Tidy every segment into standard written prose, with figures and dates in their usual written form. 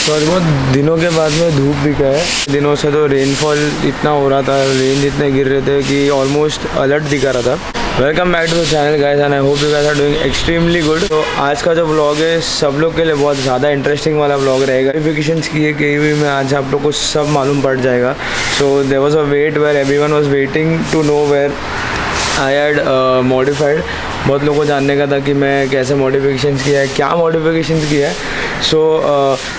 तो आज बहुत दिनों के बाद में धूप दिखा है। दिनों से तो रेनफॉल इतना हो रहा था, रेन इतने गिर रहे थे कि ऑलमोस्ट अलर्ट दिखा रहा था। Welcome back to the channel guys and I hope you guys are doing extremely good. तो आज का जो व्लॉग है सब लोग के लिए बहुत ज़्यादा इंटरेस्टिंग वाला व्लॉग रहेगा। नोटिफिकेशंस की है केवी में आज आप लोग को सब मालूम पड़ जाएगा। So there was a wait where everyone was waiting to know where I had modified. बहुत लोगों को जानने का था कि मैं कैसे मॉडिफिकेशंस किया है, क्या मॉडिफिकेशंस किया है। So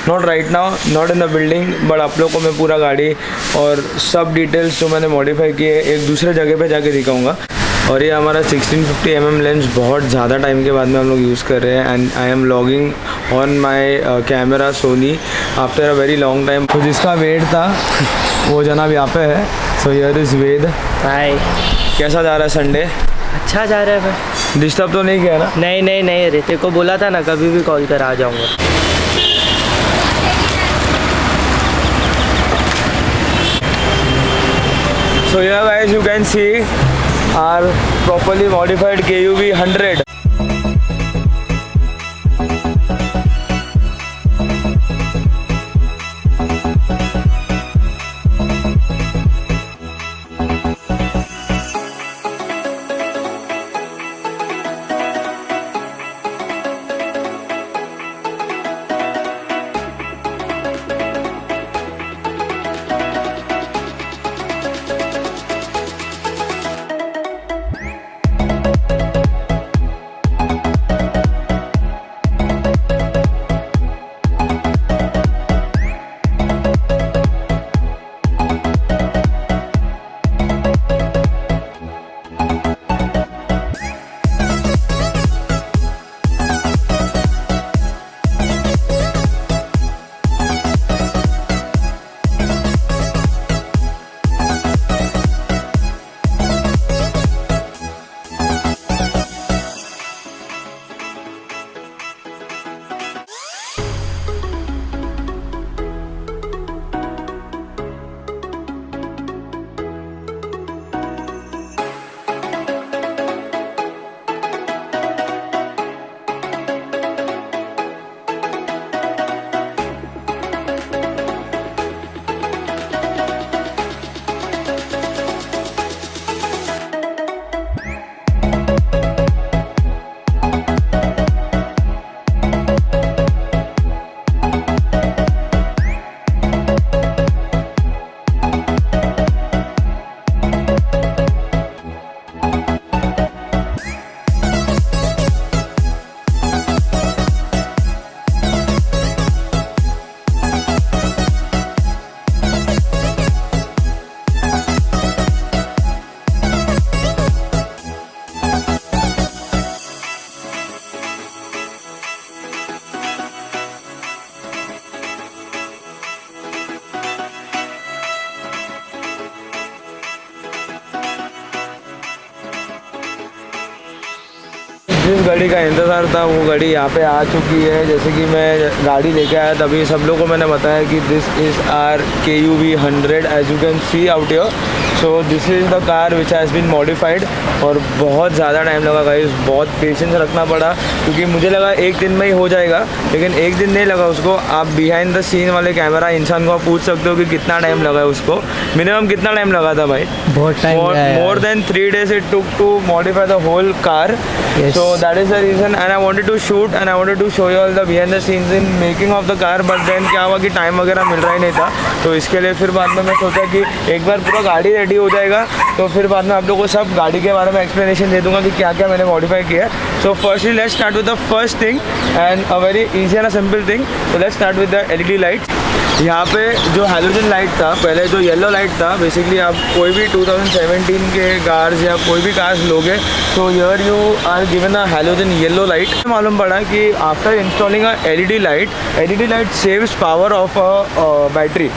not right now, not in the building, but आप लोग को मैं पूरा गाड़ी और सब डिटेल्स जो मैंने मॉडिफाई किए एक दूसरे जगह पे जाके दिखाऊंगा। और ये हमारा 1650mm लेंस बहुत ज़्यादा टाइम के बाद में हम लोग यूज़ कर रहे हैं and I am logging on my camera Sony after a very long time. तो जिसका वेट था वो जनाब यहाँ पे है। सो हियर इज़ वेद। हाय, कैसा जा रहा है संडे? अच्छा जा रहा है भाई। डिस्टर्ब तो नहीं किया ना? नहीं अरे तेरे को बोला था ना कभी भी कॉल कर आ जाऊँगा। So here guys you can see our properly modified KUV 100. जिस गाड़ी का इंतज़ार था वो गाड़ी यहाँ पे आ चुकी है। जैसे कि मैं गाड़ी लेके आया तभी सब लोगों को मैंने बताया कि this is our KUV 100 as you can see out here. So this is the car which has been modified. और बहुत ज़्यादा टाइम लगा गाइस, बहुत पेशेंस रखना पड़ा क्योंकि मुझे लगा एक दिन में ही हो जाएगा, लेकिन एक दिन नहीं लगा उसको। आप बिहाइंड द सीन वाले कैमरा इंसान को आप पूछ सकते हो कि कितना टाइम लगा है उसको। मिनिमम कितना टाइम लगा था भाई? बहुत time, more than 3 days it took to modify the whole car. So that is the reason and I wanted to shoot and I wanted to show you all the behind the scenes in making of the car, but then क्या हुआ कि time वगैरह मिल रहा ही नहीं था। तो इसके लिए फिर बाद में मैं सोचा कि एक बार पूरा गाड़ी रेडी हो जाएगा तो फिर बाद में आप लोगों को सब गाड़ी के बारे में एक्सप्लेनेशन दे दूंगा कि क्या क्या मैंने मॉडिफाई किया है। So firstly let's start with the first thing and a very easy and simple thing. So let's start with the LED light. यहाँ पे जो हैलोजन लाइट था, पहले जो येलो लाइट था, बेसिकली आप कोई भी 2017 के कार्स या कोई भी कार्स लोगे तो here you are given a halogen yellow light. मालूम पड़ा कि after installing a LED light saves power of a battery.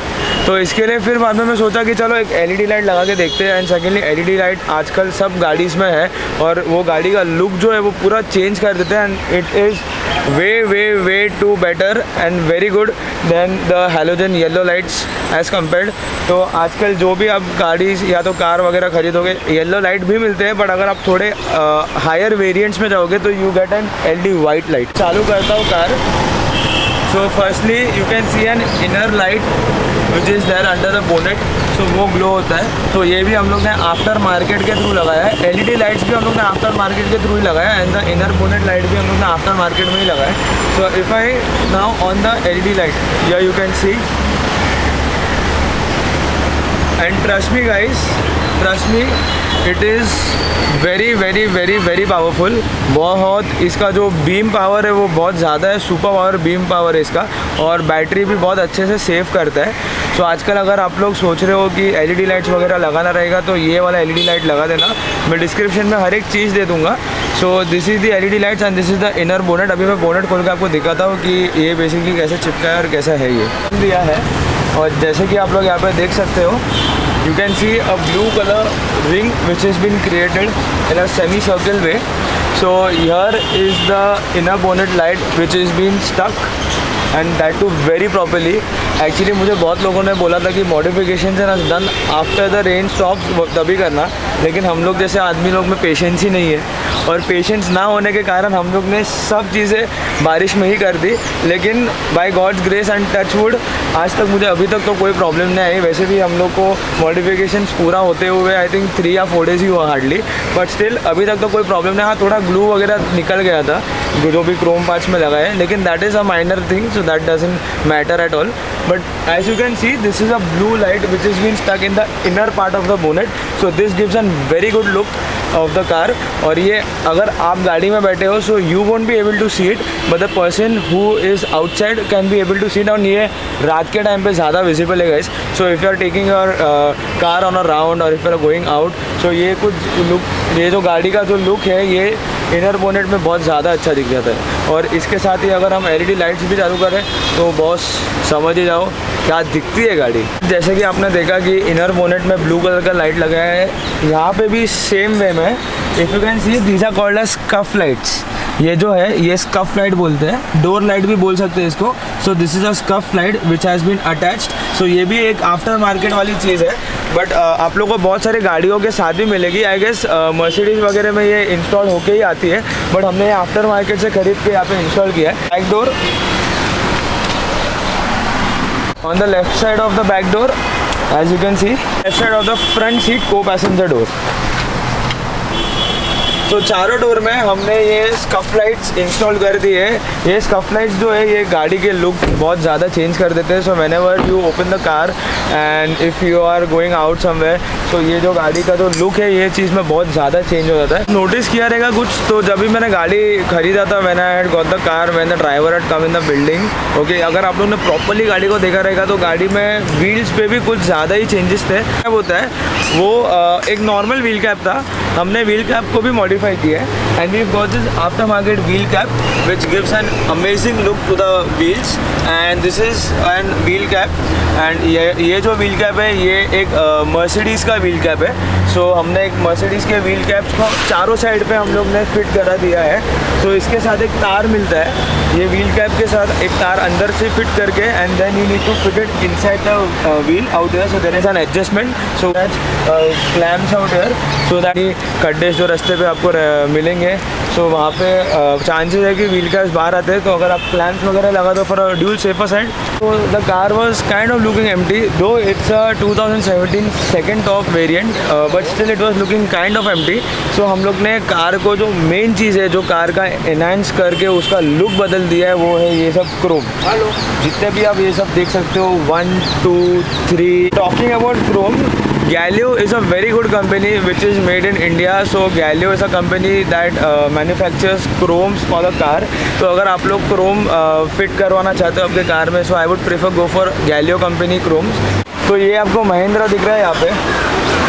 तो इसके लिए फिर बाद में मैं सोचा कि चलो एक LED लाइट लगा के देखते हैं। एंड सेकेंडली LED लाइट आजकल सब गाड़ीज़ में है और वो गाड़ी का लुक जो है वो पूरा चेंज कर देते हैं and it is way too better and very good than the halogen yellow lights as compared। तो आजकल जो भी आप गाड़ी या तो कार वगैरह खरीदोगे येलो लाइट भी मिलते हैं, बट अगर आप थोड़े हायर वेरिएंट्स में जाओगे तो you get an LED white light. चालू करता हूँ car. So firstly you can see an inner light which is there under the bonnet, so वो ग्लो होता है। तो ये भी हम लोग ने आफ्टर मार्केट के थ्रू लगाया है। LED लाइट्स भी हम लोग ने आफ्टर मार्केट के थ्रू ही लगाया है, and the inner bonnet light भी हम लोग ने आफ्टर मार्केट में ही लगाया है। So if I now on the LED light, या you can see, and trust me guys, trust me, it is very very very very powerful. बहुत इसका जो बीम पावर है वो बहुत ज़्यादा है, सुपर पावर बीम पावर है इसका, और बैटरी भी बहुत अच्छे से सेव करता है। सो आजकल अगर आप लोग सोच रहे हो कि LED लाइट्स वगैरह लगाना रहेगा तो ये वाला LED लाइट लगा देना। मैं डिस्क्रिप्शन में हर एक चीज़ दे दूँगा। सो this is the LED lights and this is the inner bonnet. अभी मैं बोनेट खोल के आपको दिखाता हूँ कि ये बेसिकली कैसे चिपका है और कैसा है ये दिया है। और जैसे कि आप लोग यहाँ पे देख सकते हो, you can see a blue color ring which has been created in a semi-circle way. So here is the inner bonnet light which is being stuck and that too very properly. Actually मुझे बहुत लोगों ने बोला था कि modification है ना done after the rain stops तभी करना, लेकिन हम लोग जैसे आदमी लोग में पेशेंस ही नहीं है, और पेशेंस ना होने के कारण हम लोग ने सब चीज़ें बारिश में ही कर दी। लेकिन by God's grace and touch wood आज तक मुझे अभी तक तो कोई प्रॉब्लम नहीं आई। वैसे भी हम लोग को मॉडिफिकेशन पूरा होते हुए आई थिंक 3 या 4 डेज़ ही हुआ हार्डली, बट स्टिल अभी तक तो कोई प्रॉब्लम नहीं। हाँ, थोड़ा ग्लू वगैरह निकल गया था जो भी क्रोम पार्ट्स में लगा है, लेकिन that is a minor thing, so that doesn't matter at all. But as you can see, this is a blue light which is been stuck in the inner part of the bonnet. So this gives a very good look of the car. और ये अगर आप गाड़ी में बैठे हो, so you won't be able to see it, but the person who is outside can be able to see it. और ये रात के टाइम पे ज़्यादा visible है guys. So if you are taking your car on a round or if you are going out, so ये कुछ look, ये जो गाड़ी का जो लुक है ये इनर बोनेट में बहुत ज़्यादा अच्छा दिख जाता है। और इसके साथ ही अगर हम LED लाइट्स भी चालू करें तो बॉस समझ ही जाओ क्या दिखती है गाड़ी। जैसे कि आपने देखा कि इनर बोनेट में ब्लू कलर का लाइट लगाया है, यहाँ पे भी सेम वे में if you can see these are called as scuff lights. ये जो है ये स्कफ लाइट बोलते हैं, डोर लाइट भी बोल सकते हैं इसको। So this is a scuff light which has been attached. So ये भी एक आफ्टर मार्केट वाली चीज़ है, बट आप लोग को बहुत सारी गाड़ियों के साथ भी मिलेगी। आई गेस मर्सिडीज़ वगैरह में ये इंस्टॉल होके ही आती है, बट हमने ये आफ्टर मार्केट से खरीद के यहाँ पे इंस्टॉल किया है। Back door, on the left side of the back door, as you can see, left side of the front seat co-passenger door. तो चारों डोर में हमने ये स्कफ लाइट्स इंस्टॉल कर दी है। ये स्कफ लाइट्स जो है ये गाड़ी के लुक बहुत ज़्यादा चेंज कर देते हैं। So whenever you open the car and if you are going out somewhere, तो ये जो गाड़ी का जो लुक है ये चीज़ में बहुत ज़्यादा चेंज हो जाता है। नोटिस किया रहेगा कुछ, तो जब भी मैंने गाड़ी खरीदा था, when I had got the car, when the driver had come in the building, okay, अगर आप लोगों ने प्रॉपरली गाड़ी को देखा रहेगा तो गाड़ी में व्हील्स पे भी कुछ ज़्यादा ही चेंजेस थे। क्या होता है वो एक नॉर्मल व्हील कैप था, हमने व्हील कैप को भी मॉडिफाई किया है and we got this after market wheel cap which gives an amazing look to the wheels. And this is an wheel cap, and ये जो व्हील कैप है ये एक मर्सिडीज़ का व्हील कैप है। सो हमने एक मर्सिडीज़ के व्हील कैप्स को चारों साइड पे हम लोग ने फिट करा दिया है। तो इसके साथ एक तार मिलता है, ये व्हील कैप के साथ एक तार अंदर से फिट करके, and then you need to fit it inside the wheel out there. So there is an adjustment, so that clamps out there, so that खड्डे जो रास्ते पे आपको मिलेंगे, सो वहाँ पे चांसेस है कि व्हील कैप्स बाहर आते हैं। तो अगर आप क्लैम्प्स वगैरह लगा दो फॉर ड्यूल सेफर साइड। तो the car was kind of looking empty, though it's a 2017 second top variant, but still it was looking kind of empty. So हम लोग ने कार को जो मेन चीज़ है जो कार का एनहांस करके उसका लुक बदल दिया है वो है ये सब क्रोम। हेलो, जितने भी आप ये सब देख सकते हो 1 2 3। Talking about Chrome, Gallio is a very good company which is made in India. So Gallio is a company that manufactures chromes for the car. तो अगर आप लोग क्रोम फिट करवाना चाहते हो आपके कार में, so I would prefer go for Gallio company chromes. तो ये आपको महिंद्रा दिख रहा है यहाँ पे,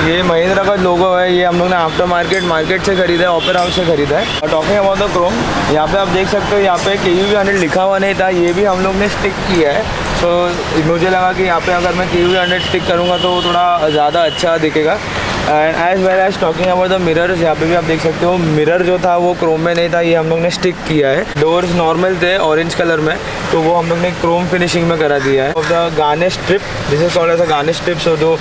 ये महिंद्रा का लोगो है, ये हम लोग ने आफ्टर मार्केट से खरीदा है, ओपेरा हाउस से खरीदा है। और टॉकिंग अबाउट द क्रोम, यहाँ पे आप देख सकते हो यहाँ पे KUV 100 लिखा हुआ नहीं था, ये भी हम लोग ने स्टिक किया है। तो मुझे लगा कि यहाँ पे अगर मैं KUV 100 स्टिक करूँगा तो थोड़ा ज़्यादा अच्छा दिखेगा। And as well as talking about the mirrors, यहाँ पे भी आप देख सकते हो मिरर जो था वो क्रोम में नहीं था, ये हम लोग ने स्टिक किया है। डोर्स नॉर्मल थे ऑरेंज कलर में, तो वो हम लोग ने क्रोम फिनिशिंग में करा दिया है। Of the garnish strip, this is called as a garnish strip. So जो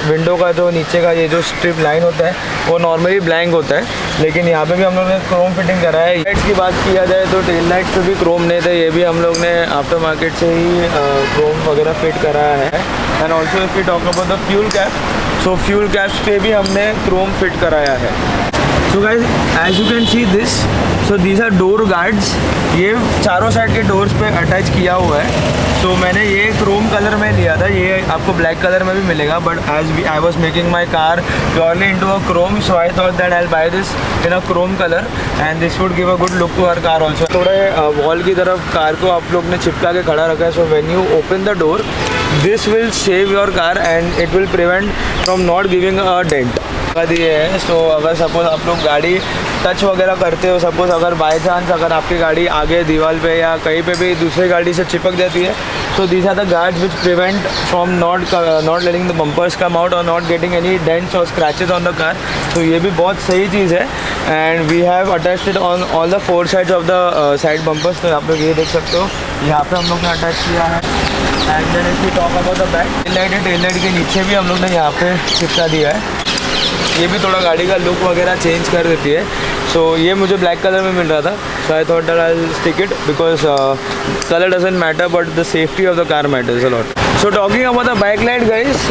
विंडो का जो नीचे का ये जो स्ट्रिप लाइन होता है वो नॉर्मली ब्लैंक होता है, लेकिन यहाँ पे भी हम लोग ने क्रोम फिटिंग करा है। लाइट्स की बात किया जाए तो टेल लाइट्स पे भी क्रोम नहीं थे, ये भी हम लोग ने आफ्टर मार्केट से ही क्रोम वगैरह फिट कराया है। And also if you talk about the fuel cap, so fuel caps पे भी हमने क्रोम फिट कराया है। So guys as you can see this, so these are door guards, ये चारों साइड के डोर्स पे अटैच किया हुआ है। सो मैंने ये क्रोम कलर में लिया था, ये आपको ब्लैक कलर में भी मिलेगा, but as I was making my car purely into a chrome, so I thought that I buy this in a chrome colour and this would give a good look to our car also. थोड़े wall की तरफ car को आप लोग ने चिपका के खड़ा रखा है, so when you open the door this will save your car and it will prevent from not giving a dent दिए है। सो अगर सपोज आप लोग गाड़ी टच वगैरह करते हो, सपोज अगर बाय चांस अगर आपकी गाड़ी आगे दीवार पे या कहीं पे भी दूसरी गाड़ी से चिपक जाती है, so these are the guards which prevent from not letting the bumpers come out or not getting any dents or scratches on the car. So ये भी बहुत सही चीज़ है and we have attached it on all the 4 sides of the side bumpers। तो आप लोग ये देख सकते हो, यहाँ पे हम लोग ने अटैच किया है। And then if we talk about the back, tail light के नीचे भी हम लोग ने यहाँ पे चिपका दिया है, ये भी थोड़ा गाड़ी का लुक वगैरह चेंज कर देती है। सो ये मुझे ब्लैक कलर में मिल रहा था, so I thought that I will stick it because colour doesn't matter but the safety of the car matters a lot. So talking about the back light guys,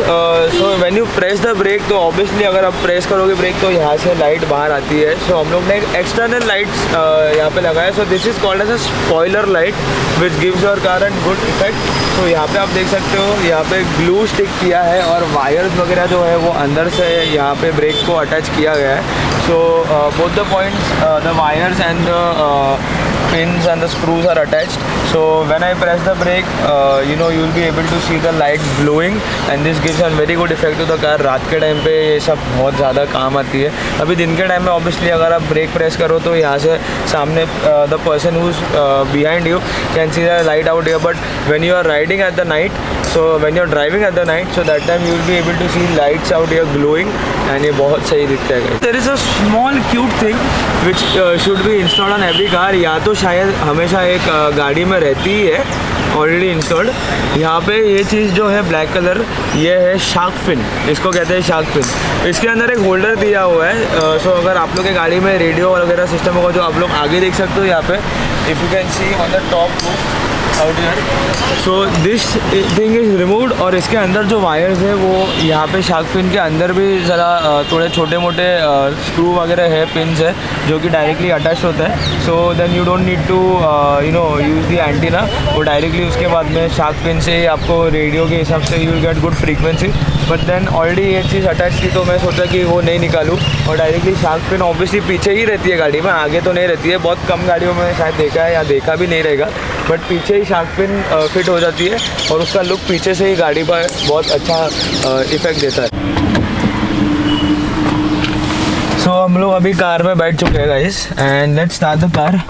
so when you press the brake, तो obviously अगर आप press करोगे break तो यहाँ से light बाहर आती है। सो हम लोग ने एक एक्सटर्नल लाइट्स यहाँ पे लगाया। So this is called as a spoiler light which gives your car and good effect. तो यहाँ पे आप देख सकते हो, यहाँ पे ग्लू स्टिक किया है और वायर्स वगैरह जो है वो अंदर से यहाँ पे ब्रेक को अटैच किया गया है। So both the points, the wires and the pins and the screws are attached. So when I press the brake, you know, you will be able to see the light glowing and this gives a very good effect to the car. रात के time पे ये सब बहुत ज़्यादा काम आती है। अभी दिन के टाइम में ऑब्वियसली अगर आप ब्रेक प्रेस करो तो यहाँ से सामने the person who's behind you can see the light out here, but when you are riding at the night, so when you're driving at the night, so that time you will be able to see lights out here glowing and ये बहुत सही दिखता है। There is a small cute thing which should be installed on every car, या तो शायद हमेशा एक गाड़ी में रहती ही है ऑलरेडी इंस्टॉल्ड। यहाँ पे ये चीज़ जो है ब्लैक कलर, ये है शार्क फिन, इसको कहते हैं शार्क फिन। इसके अंदर एक होल्डर दिया हुआ है। सो अगर आप लोग के गाड़ी में रेडियो वगैरह सिस्टम होगा, जो आप लोग आगे देख सकते हो यहाँ पे, if you can C on the top out here, so this thing is removed. और इसके अंदर जो वायर्स है वो यहाँ पे शार्क फिन के अंदर भी ज़रा थोड़े छोटे मोटे स्क्रू वगैरह है, पिन्स है जो कि डायरेक्टली अटैच होता है। So then you don't need to you know use the antenna, वो डायरेक्टली उसके बाद में शार्क फिन से आपको रेडियो के हिसाब से you will get good frequency. But then already ये चीज़ अटैच थी तो मैं सोचा कि वो नहीं निकालूँ, और डायरेक्टली शार्क फिन ऑब्वियसली पीछे ही रहती है गाड़ी में, आगे तो नहीं रहती है। बहुत कम गाड़ियों में शायद देखा है या देखा भी नहीं रहेगा, बट पीछे ही शार्क फिन फिट हो जाती है और उसका लुक पीछे से ही गाड़ी पर बहुत अच्छा इफेक्ट देता है। सो हम लोग अभी कार में बैठ चुके हैं guys and let's start the car.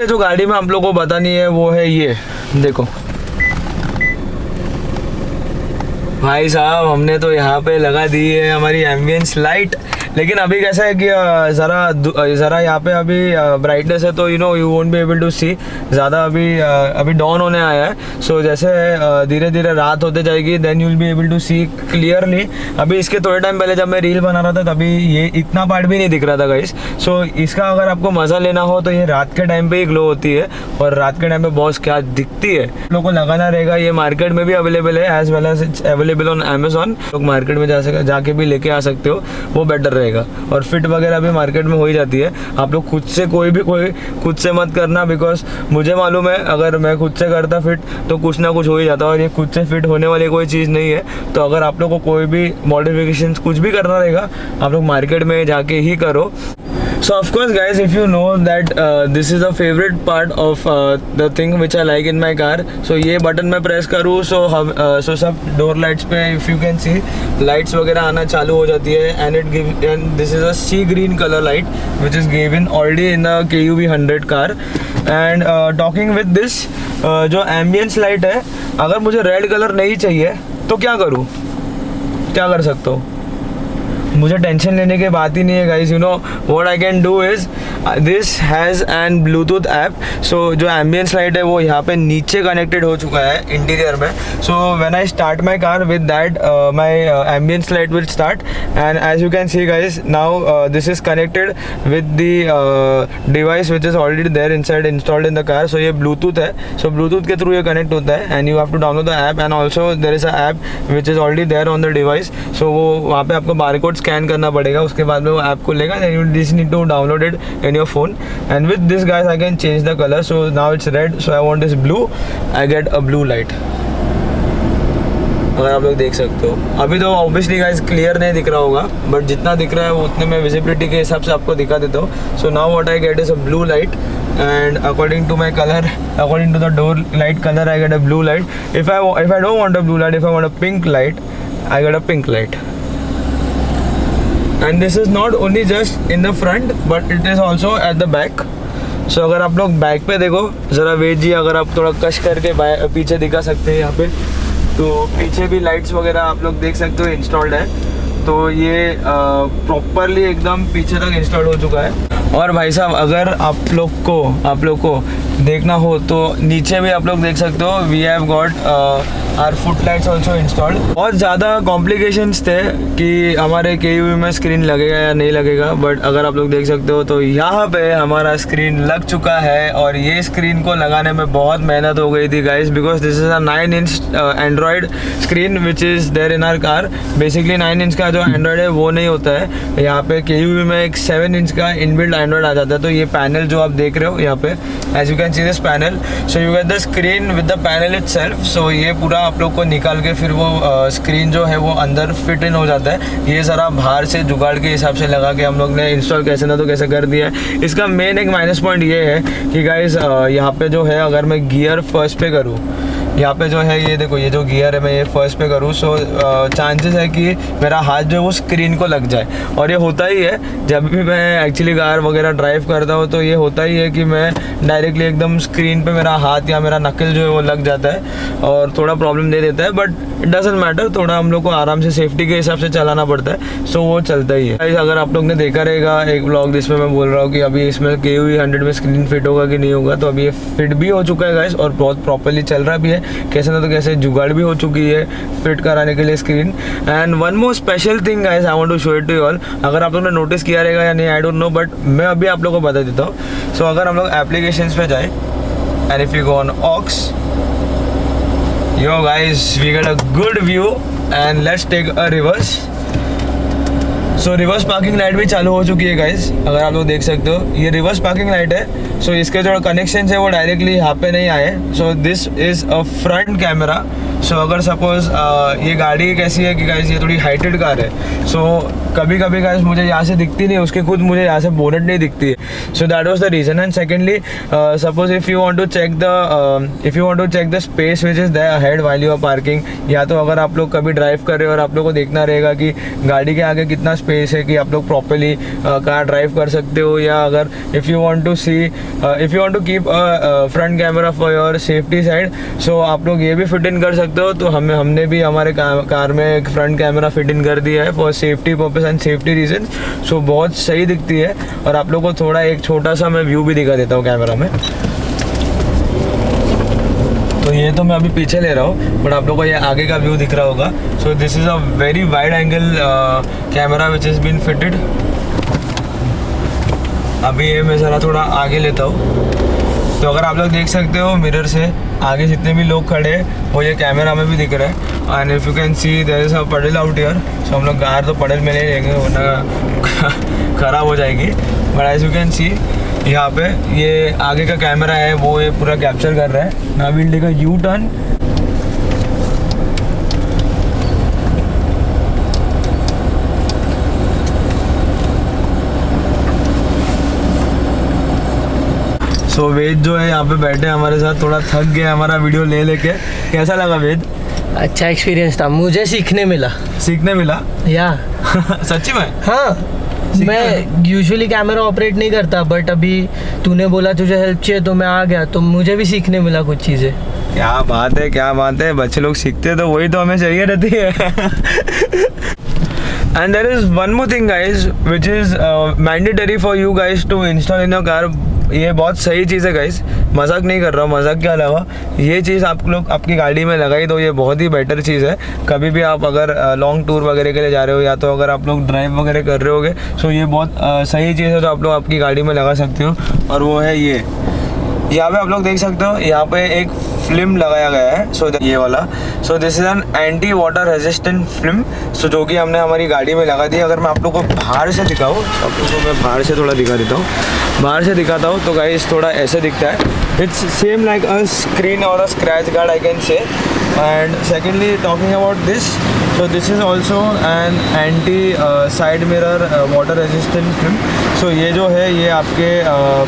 जो गाड़ी में हम लोग को बतानी है वो है ये देखो भाई साहब, हमने तो यहाँ पे लगा दी है हमारी एम्बियंस लाइट। लेकिन अभी कैसा है कि ज़रा यहाँ पे अभी ब्राइटनेस है तो you know you won't be able to see ज़्यादा। अभी डॉन होने आया है। सो जैसे धीरे धीरे रात होते जाएगी then you will be able to see clearly. अभी इसके थोड़े टाइम पहले जब मैं रील बना रहा था तभी ये इतना पार्ट भी नहीं दिख रहा था गाइस। सो इसका अगर आपको मज़ा लेना हो तो ये रात के टाइम पे ही ग्लो होती है, और रात के टाइम पे बॉस क्या दिखती है। लोगों को लगाना रहेगा, ये मार्केट में भी अवेलेबल है as well as it's available on Amazon. लोग मार्केट में जाके भी लेके आ सकते हो, वो बेटर रहेगा। और फिट वगैरह भी मार्केट में हो ही जाती है। आप लोग खुद से कोई खुद से मत करना, बिकॉज मुझे मालूम है अगर मैं खुद से करता फिट तो कुछ ना कुछ हो ही जाता, और ये खुद से फिट होने वाली कोई चीज़ नहीं है। तो अगर आप लोग को कोई भी मॉडिफिकेशन कुछ भी करना रहेगा, आप लोग मार्केट में जाके ही करो। So of course guys, if you know that this is the favorite part of the thing which I like in my car. So ये बटन मैं प्रेस करूँ so सब डोर लाइट्स पे if you can see lights वगैरह आना चालू हो जाती है and this is a sea green color light which is given already in the KUV 100 car. And talking with this जो एम्बियंस लाइट है, अगर मुझे रेड कलर नहीं चाहिए तो क्या करूँ, क्या कर सकता हूँ? मुझे टेंशन लेने की बात ही नहीं है guys. You know what I can do is this has an Bluetooth app. So जो एम्बियंस लाइट है वो यहाँ पे नीचे कनेक्टेड हो चुका है इंटीरियर में. So when I start my car with that my ambience light will start. And as you can see guys now this is connected with the device which is already there inside installed in the car. So ये Bluetooth है. So Bluetooth के through ये connect होता है and you have to download the app. And also there is a app which is already there on the device. सो वो वहाँ पे आपको बारकोड स्कैन करना पड़ेगा, उसके बाद में वो ऐप को लेगा. Then you just need to download it in your phone. And with this guys I can change the colour. So now it's red, so I want this blue. I get a blue light. अगर आप लोग देख सकते हो अभी तो obviously guys clear नहीं दिख रहा होगा, बट जितना दिख रहा है वो उतने में विजिबिलिटी के हिसाब से आपको दिखा देता हूँ. सो now what I get is a blue light. And according to my color, according to the door light color, I get a blue light. If I don't want a blue light, if I want a pink light, I get a pink light. And this is not only just in the front, but it is also at the back. So अगर आप लोग back पे देखो ज़रा wait जी, अगर आप थोड़ा कश करके पीछे दिखा सकते हैं यहाँ पे, तो पीछे भी लाइट्स वगैरह आप लोग देख सकते हो इंस्टॉल्ड है. तो ये प्रॉपरली एकदम पीछे तक इंस्टॉल हो चुका है. और भाई साहब अगर आप लोग को देखना हो तो नीचे भी आप लोग देख सकते हो we have got our foot lights also installed. बहुत ज़्यादा कॉम्प्लिकेशंस थे कि हमारे KUV में स्क्रीन लगेगा या नहीं लगेगा, बट अगर आप लोग देख सकते हो तो यहाँ पे हमारा स्क्रीन लग चुका है. और ये स्क्रीन को लगाने में बहुत मेहनत हो गई थी guys, because this is a 9 inch android screen which is there in our car. Basically 9 inch का जो एंड्रॉयड है वो नहीं होता है. यहाँ पे KUV में एक 7 इंच का इनबिल्ट एंड्रॉयड आ जाता है. तो ये पैनल जो आप देख रहे हो यहाँ पे, as you can see this panel, so you get the screen with the panel itself. So ये पूरा आप लोग को निकाल के फिर वो स्क्रीन जो है वो अंदर फिट इन हो जाता है. ये सारा बाहर से जुगाड़ के हिसाब से लगा के हम लोग ने इंस्टॉल कैसे ना तो कैसे कर दिया है. इसका मेन एक माइनस पॉइंट ये है कि गाइस यहाँ पे जो है अगर मैं गियर फर्स्ट पे करूँ, यहाँ पे जो है ये देखो ये जो गियर है मैं ये फर्स्ट पे करूँ, सो चांसेस है कि मेरा हाथ जो है वो स्क्रीन को लग जाए. और ये होता ही है जब भी मैं एक्चुअली कार वगैरह ड्राइव करता हूँ, तो ये होता ही है कि मैं डायरेक्टली एकदम स्क्रीन पे मेरा हाथ या मेरा नकल जो है वो लग जाता है और थोड़ा प्रॉब्लम दे देता है. बट इट डजंट मैटर, थोड़ा हम लोग को आराम से सेफ्टी के हिसाब से चलाना पड़ता है. सो वो चलता ही है. अगर आप लोग ने देखा रहेगा एक व्लॉग जिसमें मैं बोल रहा हूँ कि अभी इसमें KUV 100 में स्क्रीन फिट होगा कि नहीं होगा, तो अभी ये फिट भी हो चुका है गाइस और बहुत प्रॉपरली चल रहा भी है. कैसे ना तो कैसे जुगाड़ भी हो चुकी है फिट कराने के लिए screen. And one more special thing guys I want to show it to you all. अगर आप लोगों ने नोटिस किया रहेगा या नहीं आई डोंट नो, बट मैं अभी आप लोगों को बता देता हूँ. सो अगर हम लोग एप्लीकेशंस पे जाए and if you go on aux, yo guys, we get a good view and let's take a reverse. So reverse parking light भी चालू हो चुकी है गाइस, अगर आप लोग देख सकते हो ये रिवर्स पार्किंग लाइट है. सो इसके जो कनेक्शन है वो डायरेक्टली यहाँ पे नहीं आए. So this is a front camera. So अगर सपोज ये गाड़ी कैसी है कि गाइस ये थोड़ी हाइटेड कार है. सो कभी कभी गाइस मुझे यहाँ से दिखती नहीं, उसके खुद मुझे यहाँ से बोनेट नहीं दिखती है. So that was the reason. And secondly suppose if you want to check the space which is there ahead while you are parking, या तो अगर आप लोग कभी ड्राइव कर रहे हो और आप लोग को देखना रहेगा कि गाड़ी के आगे कितना स्पेस है कि आप लोग प्रॉपर्ली कार ड्राइव कर सकते हो, या अगर if you want to keep front camera for your safety side, so आप लोग ये भी फिट इन कर सकते हो. तो हमने भी हमारे कार में एक फ्रंट कैमरा फिट इन कर दिया है for safety purpose and safety reason. So बहुत सही दिखती है. और आप लोग को थोड़ा एक छोटा सा मैं व्यू भी दिखा देता हूँ कैमरा में. तो ये तो मैं अभी पीछे ले रहा हूँ, बट आप लोगों को ये आगे का व्यू दिख रहा होगा. So this is a very wide angle camera which is been fitted. अभी ये मैं ज़रा थोड़ा आगे लेता हूँ. तो अगर आप लोग देख सकते हो मिरर से आगे जितने भी लोग खड़े हैं वो ये कैमरा में भी दिख रहा है. And if you can see there is a puddle out here. सो हम लोग कार तो पडल में नहीं लेंगे वरना ख़राब हो जाएगी. But as you can see यहाँ पे ये आगे का कैमरा है वो ये पूरा कैप्चर कर रहा है. Now we will take a U turn. So वेद जो है यहाँ पे बैठे हमारे साथ, थोड़ा थक गया हमारा वीडियो ले लेके। कैसा लगा वेद? अच्छा एक्सपीरियंस था, मुझे सीखने मिला। सीखने मिला? या सच्ची में? हाँ, मैं यूजुअली कैमरा ऑपरेट नहीं करता, बट अभी तूने बोला तुझे हेल्प चाहिए तो मैं आ गया, तो मुझे भी सीखने मिला कुछ चीज़ें। क्या बात है, क्या बात है। बच्चे लोग सीखते तो वही तो हमें चाहिए रहती है। And there is one more thing guys which is mandatory for you guys to install in your car. ये बहुत सही चीज़ है गाइस, मजाक नहीं कर रहा हूँ, मजाक क्या अलावा ये चीज़ आप लोग आपकी गाड़ी में लगाई तो ये बहुत ही बेटर चीज़ है। कभी भी आप अगर लॉन्ग टूर वगैरह के लिए जा रहे हो या तो अगर आप लोग ड्राइव वगैरह कर रहे होगे, सो ये बहुत सही चीज़ है जो आप लोग आपकी गाड़ी में लगा सकते हो। और वो है ये, यहाँ पे आप लोग देख सकते हो, यहाँ पे एक फिल्म लगाया गया है। सो ये वाला, so this is an anti water resistant film, so जो कि हमने हमारी गाड़ी में लगा दी। अगर मैं आप लोग को बाहर से दिखाऊँ, आप लोग को मैं बाहर से थोड़ा दिखा देता हूँ, बाहर से दिखाता हूँ तो गाइस थोड़ा ऐसे दिखता है। It's same like a screen और a scratch guard I can say. And secondly talking about this, so this is also an anti side mirror water resistant film. so ये जो है ये आपके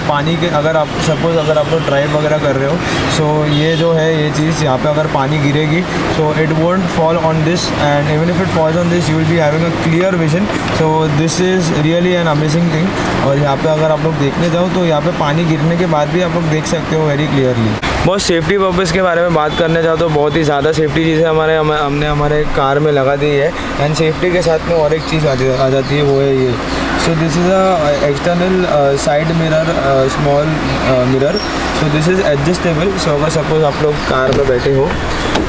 पानी के, अगर आप सपोज अगर आप लोग ड्राइव वगैरह कर रहे हो, so ये जो है ये चीज़ यहाँ पे अगर पानी गिरेगी so it won't fall on this, and even if it falls on this you will be having a clear vision. so this is really an amazing thing. और यहाँ पे अगर आप लोग देखने जाओ तो यहाँ पे पानी गिरने के बाद भी आप लोग देख सकते हो वेरी क्लियरली। बहुत सेफ्टी पर्पज़ के बारे में बात करने जाओ तो बहुत ही ज़्यादा सेफ्टी चीज़ें हमने हमारे कार में लगा दी है। एंड सेफ्टी के साथ में और एक चीज़ आ जाती है, वो है ये। So this is a external side mirror, small mirror. So this is adjustable. So अगर सपोज आप लोग कार में बैठे हो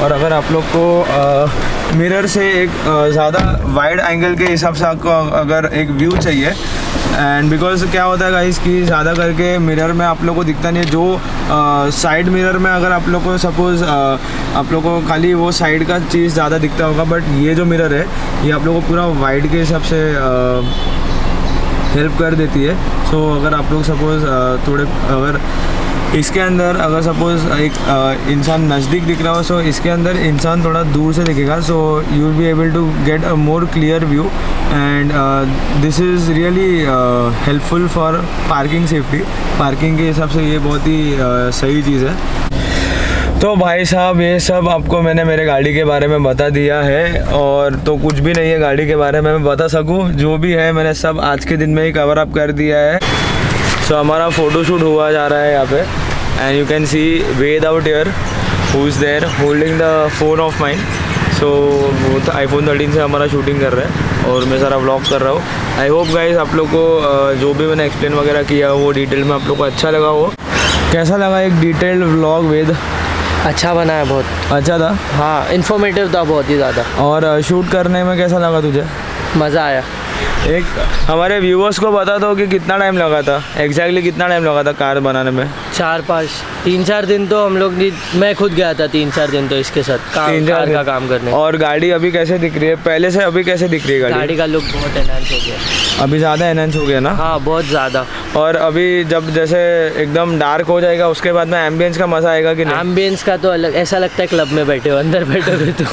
और अगर आप लोग को मिरर से एक ज़्यादा वाइड एंगल के हिसाब से आपको अगर एक व्यू चाहिए, एंड बिकॉज क्या होता है गाइस कि ज़्यादा करके मिरर में आप लोग को दिखता नहीं है, जो साइड मिरर में अगर आप लोग को सपोज़ आप लोग को खाली वो साइड का चीज़ ज़्यादा दिखता होगा, बट ये जो मिरर है ये आप लोग को पूरा वाइड के हिसाब से हेल्प कर देती है। सो अगर आप लोग सपोज़ थोड़े अगर इसके अंदर अगर सपोज़ एक इंसान नज़दीक दिख रहा हो, सो इसके अंदर इंसान थोड़ा दूर से दिखेगा, so you will be able to get a more clear view. And this is really helpful for parking safety. Parking के हिसाब से ये बहुत ही सही चीज़ है। तो भाई साहब ये सब आपको मैंने मेरे गाड़ी के बारे में बता दिया है, और तो कुछ भी नहीं है गाड़ी के बारे में मैं बता सकूं, जो भी है मैंने सब आज के दिन में ही कवर अप कर दिया है। सो हमारा फ़ोटोशूट हुआ जा रहा है यहाँ पे, and you can see with out here who is there holding the phone of mine. So वो तो iPhone 13 से हमारा शूटिंग कर रहा है और मैं सारा व्लॉग कर रहा हूँ। आई होप गाइस आप लोग को जो भी मैंने एक्सप्लेन वगैरह किया वो डिटेल में आप लोग को अच्छा लगा हो। कैसा लगा एक डिटेल्ड व्लॉग वेद? अच्छा बना है, बहुत अच्छा था। हाँ, इन्फॉर्मेटिव था बहुत ही ज़्यादा। और शूट करने में कैसा लगा तुझे? मज़ा आया। एक हमारे व्यूअर्स को बता दो कि कितना टाइम लगा था, एग्जैक्टली कितना टाइम लगा था कार बनाने में? 3-4 दिन तो हम लोग मैं खुद गया था 3-4 दिन तो इसके साथ कार का काम करने। और गाड़ी अभी कैसे दिख रही है पहले से अभी कैसे दिख रही है गाड़ी का लुक बहुत एनहांस हो गया, अभी ज़्यादा एनहांस हो गया ना? हाँ बहुत ज़्यादा। और अभी जब जैसे एकदम डार्क हो जाएगा उसके बाद में एम्बियंस का मज़ा आएगा कि नहीं? एम्बियंस का तो अलग, ऐसा लगता है क्लब में बैठे हो, अंदर बैठोगे तो।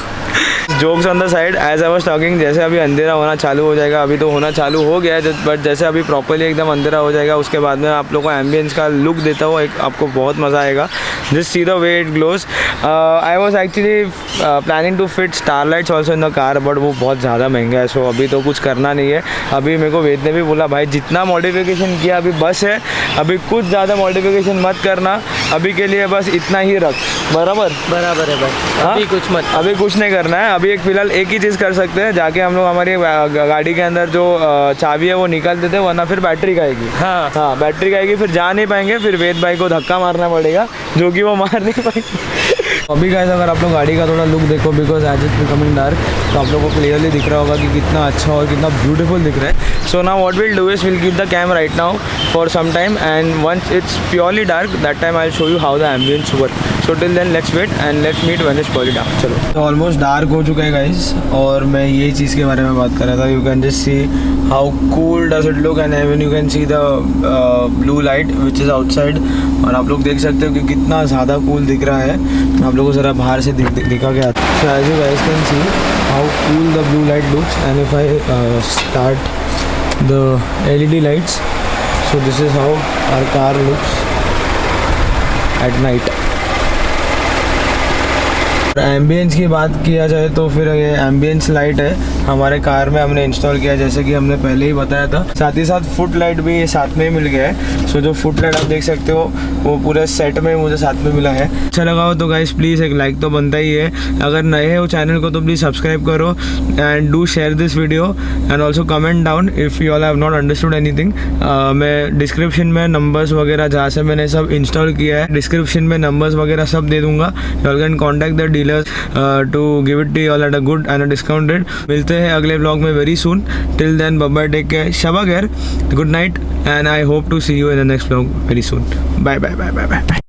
Jokes on the side, as I was talking, जैसे अभी अंधेरा होना चालू हो जाएगा, अभी तो होना चालू हो गया है, बट जैसे अभी प्रॉपर्ली एकदम अंधेरा हो जाएगा उसके बाद में आप लोगों को एम्बियंस का लुक देता हुआ एक आपको बहुत मज़ा आएगा। Just see the way it glows. I was actually planning to fit star lights also in the car, but वो बहुत ज़्यादा महंगा है, सो अभी तो कुछ करना नहीं है। अभी मेरे को वेद ने भी बोला भाई जितना मॉडिफिकेशन किया अभी बस है, अभी कुछ ज़्यादा मॉडिफिकेशन मत करना, अभी के लिए बस इतना ही रख। बराबर है भाई, अभी कुछ मत, अभी कुछ नहीं करना है। अभी एक फ़िलहाल एक ही चीज़ कर सकते हैं, जाके हम लोग हमारी गाड़ी के अंदर जो चाबी है वो निकाल देते हैं, वरना फिर बैटरी खाएगी। हाँ बैटरी खाएगी, फिर जा नहीं पाएंगे, फिर वेद भाई को धक्का मारना पड़ेगा जो कि वो मार नहीं पाएंगे। अभी गाइस अगर आप लोग गाड़ी का थोड़ा लुक देखो, because as it becoming dark, तो आप लोगों को क्लियरली दिख रहा होगा कि कितना अच्छा और कितना ब्यूटीफुल दिख रहा है। So now what will do is will keep the cam right now for some time, and once it's purely dark that time I will show you how the ambience work. So till then let's wait and let's meet when it's purely dark. चलो, तो almost dark हो चुका है guys, और मैं ये चीज़ के बारे में बात कर रहा था। You can just see how cool does it look, and even you can see the blue light which is outside, और आप लोग देख सकते हो कि कितना ज़्यादा कूल दिख रहा है। आप लोगों को ज़रा बाहर से दिखा गया। So as you guys can see how cool the blue light looks, and if I start the LED lights, so this is how our car looks, at night. Ambience की बात किया जाए तो फिर ये एम्बियंस लाइट है हमारे car में हमने इंस्टॉल किया, जैसे कि हमने पहले ही बताया था। साथ ही साथ फुट लाइट भी ये साथ में ही मिल गया है। सो जो फुट लाइट आप देख सकते हो वो पूरे सेट में मुझे साथ में मिला है। अच्छा लगा हो तो गाइस प्लीज़ एक लाइक तो बनता ही है। अगर नए हो चैनल को तो प्लीज़ सब्सक्राइब करो and do share this video and also comment down if you all have not understood anything. मैं डिस्क्रिप्शन में नंबर्स वगैरह जहाँ से मैंने सब इंस्टॉल किया है डिस्क्रिप्शन में नंबर्स वगैरह सब दे दूंगा। You all can contact the dealers to give it to you all at a good and a discounted। मिलते हैं अगले व्लॉग में very soon। Till then bye bye, take care, Shaba खैर, good night and I hope to see you in the next vlog very soon। Bye bye bye bye bye।